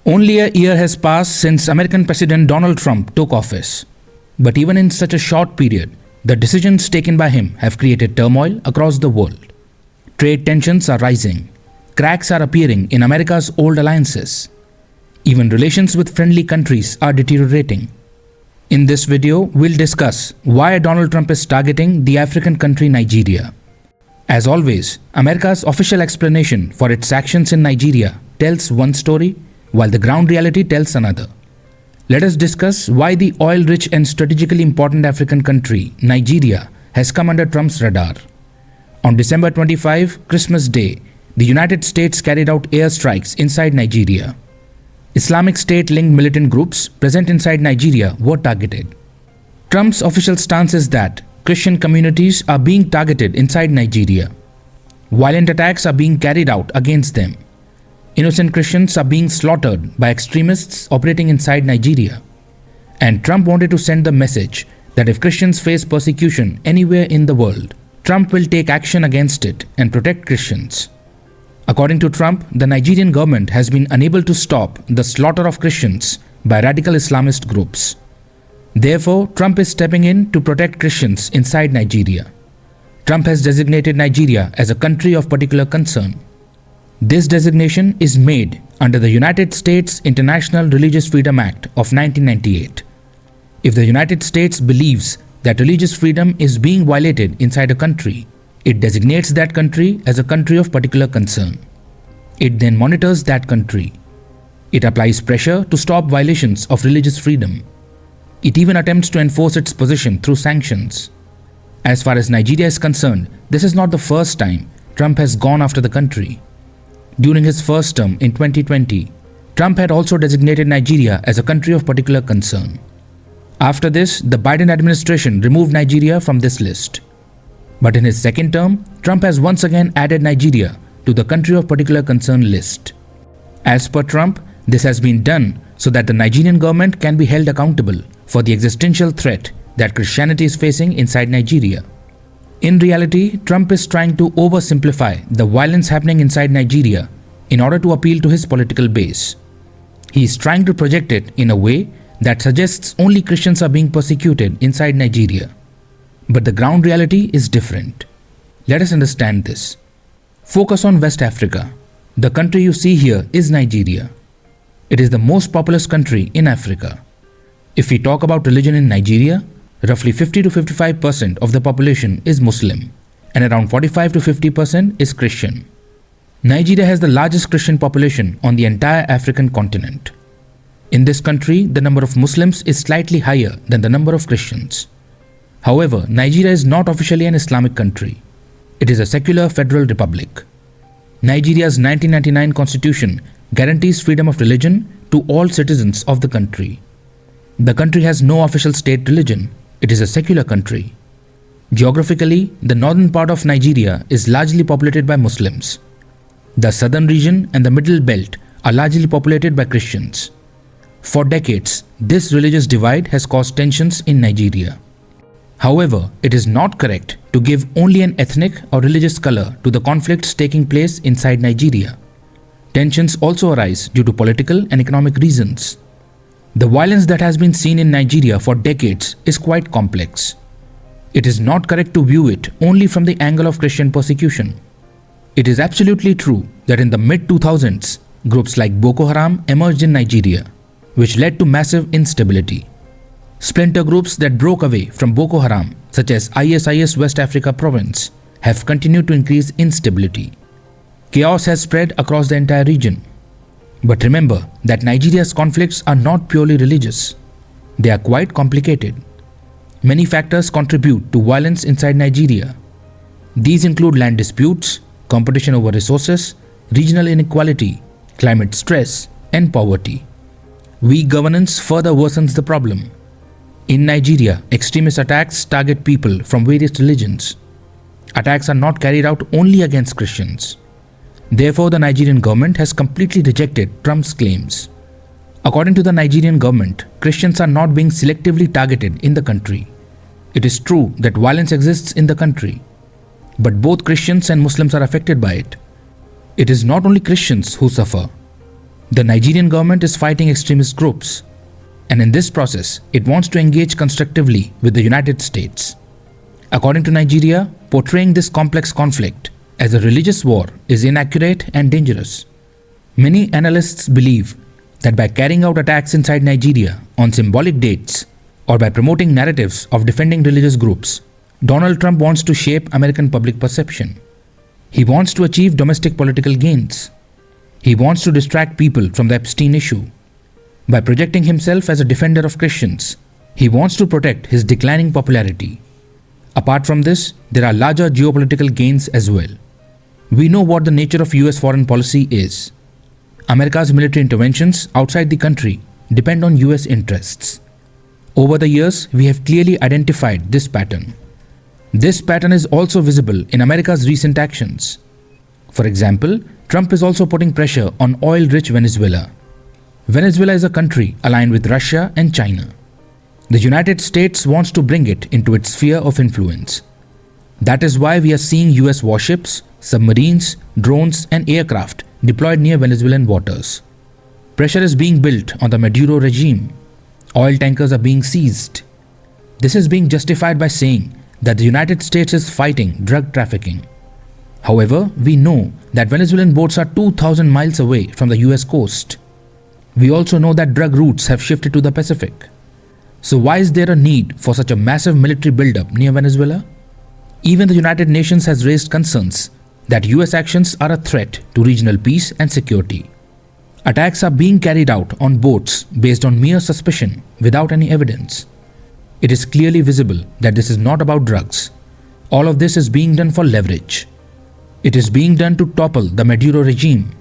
Only a year has passed since American President Donald Trump took office. But even in such a short period, the decisions taken by him have created turmoil across the world. Trade tensions are rising. Cracks are appearing in America's old alliances. Even relations with friendly countries are deteriorating. In this video, we'll discuss why Donald Trump is targeting the African country Nigeria. As always, America's official explanation for its actions in Nigeria tells one story, while the ground reality tells another. Let us discuss why the oil-rich and strategically important African country, Nigeria, has come under Trump's radar. On December 25, Christmas Day, the United States carried out airstrikes inside Nigeria. Islamic State-linked militant groups present inside Nigeria were targeted. Trump's official stance is that Christian communities are being targeted inside Nigeria. Violent attacks are being carried out against them. Innocent Christians are being slaughtered by extremists operating inside Nigeria. And Trump wanted to send the message that if Christians face persecution anywhere in the world, Trump will take action against it and protect Christians. According to Trump, the Nigerian government has been unable to stop the slaughter of Christians by radical Islamist groups. Therefore, Trump is stepping in to protect Christians inside Nigeria. Trump has designated Nigeria as a country of particular concern. This designation is made under the United States International Religious Freedom Act of 1998. If the United States believes that religious freedom is being violated inside a country, it designates that country as a country of particular concern. It then monitors that country. It applies pressure to stop violations of religious freedom. It even attempts to enforce its position through sanctions. As far as Nigeria is concerned, this is not the first time Trump has gone after the country. During his first term in 2020, Trump had also designated Nigeria as a country of particular concern. After this, the Biden administration removed Nigeria from this list. But in his second term, Trump has once again added Nigeria to the country of particular concern list. As per Trump, this has been done so that the Nigerian government can be held accountable for the existential threat that Christianity is facing inside Nigeria. In reality, Trump is trying to oversimplify the violence happening inside Nigeria in order to appeal to his political base. He is trying to project it in a way that suggests only Christians are being persecuted inside Nigeria. But the ground reality is different. Let us understand this. Focus on West Africa. The country you see here is Nigeria. It is the most populous country in Africa. If we talk about religion in Nigeria, roughly 50 to 55% of the population is Muslim and around 45 to 50% is Christian. Nigeria has the largest Christian population on the entire African continent. In this country, the number of Muslims is slightly higher than the number of Christians. However, Nigeria is not officially an Islamic country. It is a secular federal republic. Nigeria's 1999 constitution guarantees freedom of religion to all citizens of the country. The country has no official state religion. It is a secular country. Geographically, the northern part of Nigeria is largely populated by Muslims. The southern region and the middle belt are largely populated by Christians. For decades, this religious divide has caused tensions in Nigeria. However, it is not correct to give only an ethnic or religious color to the conflicts taking place inside Nigeria. Tensions also arise due to political and economic reasons. The violence that has been seen in Nigeria for decades is quite complex. It is not correct to view it only from the angle of Christian persecution. It is absolutely true that in the mid-2000s, groups like Boko Haram emerged in Nigeria, which led to massive instability. Splinter groups that broke away from Boko Haram, such as ISIS West Africa province, have continued to increase instability. Chaos has spread across the entire region. But remember that Nigeria's conflicts are not purely religious. They are quite complicated. Many factors contribute to violence inside Nigeria. These include land disputes, competition over resources, regional inequality, climate stress, and poverty. Weak governance further worsens the problem. In Nigeria, extremist attacks target people from various religions. Attacks are not carried out only against Christians. Therefore, the Nigerian government has completely rejected Trump's claims. According to the Nigerian government, Christians are not being selectively targeted in the country. It is true that violence exists in the country, but both Christians and Muslims are affected by it. It is not only Christians who suffer. The Nigerian government is fighting extremist groups, and in this process, it wants to engage constructively with the United States. According to Nigeria, portraying this complex conflict as a religious war is inaccurate and dangerous. Many analysts believe that by carrying out attacks inside Nigeria on symbolic dates or by promoting narratives of defending religious groups, Donald Trump wants to shape American public perception. He wants to achieve domestic political gains. He wants to distract people from the Epstein issue. By projecting himself as a defender of Christians, he wants to protect his declining popularity. Apart from this, there are larger geopolitical gains as well. We know what the nature of US foreign policy is. America's military interventions outside the country depend on US interests. Over the years, we have clearly identified this pattern. This pattern is also visible in America's recent actions. For example, Trump is also putting pressure on oil-rich Venezuela. Venezuela is a country aligned with Russia and China. The United States wants to bring it into its sphere of influence. That is why we are seeing US warships, submarines, drones, and aircraft deployed near Venezuelan waters. Pressure is being built on the Maduro regime. Oil tankers are being seized. This is being justified by saying that the United States is fighting drug trafficking. However, we know that Venezuelan boats are 2,000 miles away from the US coast. We also know that drug routes have shifted to the Pacific. So why is there a need for such a massive military buildup near Venezuela? Even the United Nations has raised concerns that US actions are a threat to regional peace and security. Attacks are being carried out on boats based on mere suspicion without any evidence. It is clearly visible that this is not about drugs. All of this is being done for leverage. It is being done to topple the Maduro regime.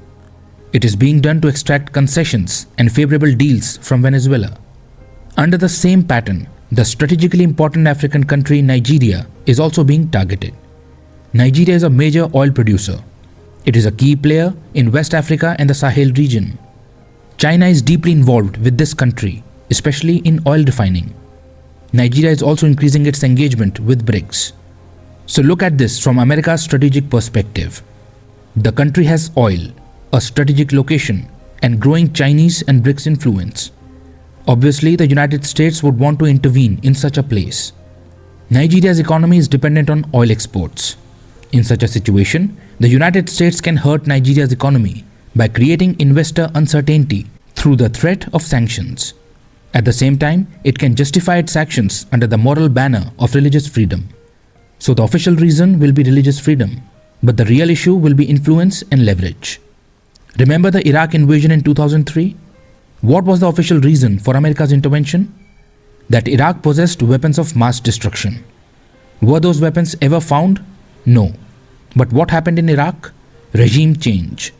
It is being done to extract concessions and favorable deals from Venezuela. Under the same pattern, the strategically important African country Nigeria is also being targeted. Nigeria is a major oil producer. It is a key player in West Africa and the Sahel region. China is deeply involved with this country, especially in oil refining. Nigeria is also increasing its engagement with BRICS. So look at this from America's strategic perspective. The country has oil, a strategic location, and growing Chinese and BRICS influence. Obviously, the United States would want to intervene in such a place. Nigeria's economy is dependent on oil exports. In such a situation, the United States can hurt Nigeria's economy by creating investor uncertainty through the threat of sanctions. At the same time, it can justify its actions under the moral banner of religious freedom. So the official reason will be religious freedom, but the real issue will be influence and leverage. Remember the Iraq invasion in 2003? What was the official reason for America's intervention? That Iraq possessed weapons of mass destruction. Were those weapons ever found? No. But what happened in Iraq? Regime change.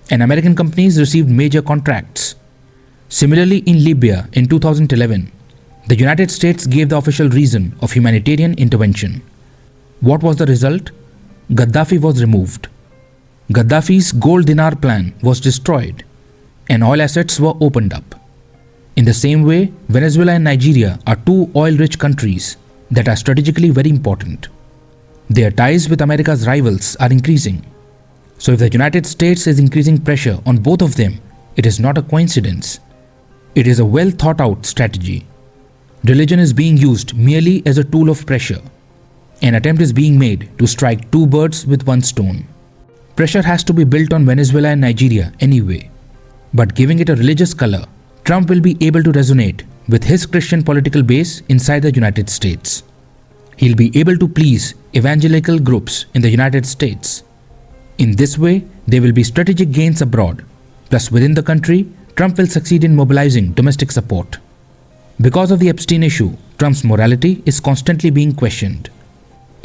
And American companies received major contracts. Similarly, in Libya in 2011, the United States gave the official reason of humanitarian intervention. What was the result? Gaddafi was removed. Gaddafi's gold dinar plan was destroyed, and oil assets were opened up. In the same way, Venezuela and Nigeria are two oil-rich countries that are strategically very important. Their ties with America's rivals are increasing. So if the United States is increasing pressure on both of them, it is not a coincidence. It is a well thought out strategy. Religion is being used merely as a tool of pressure. An attempt is being made to strike two birds with one stone. Pressure has to be built on Venezuela and Nigeria anyway. But giving it a religious color, Trump will be able to resonate with his Christian political base inside the United States. He'll be able to please evangelical groups in the United States. In this way, there will be strategic gains abroad. Plus, within the country, Trump will succeed in mobilizing domestic support. Because of the Epstein issue, Trump's morality is constantly being questioned.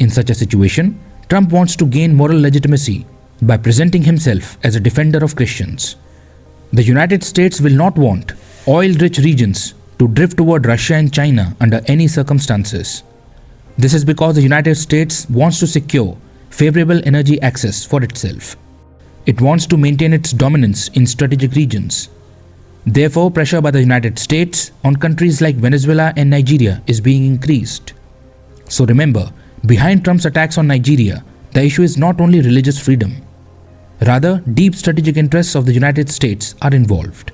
In such a situation, Trump wants to gain moral legitimacy by presenting himself as a defender of Christians. The United States will not want oil-rich regions to drift toward Russia and China under any circumstances. This is because the United States wants to secure favorable energy access for itself. It wants to maintain its dominance in strategic regions. Therefore, pressure by the United States on countries like Venezuela and Nigeria is being increased. So remember, behind Trump's attacks on Nigeria, the issue is not only religious freedom. Rather, deep strategic interests of the United States are involved.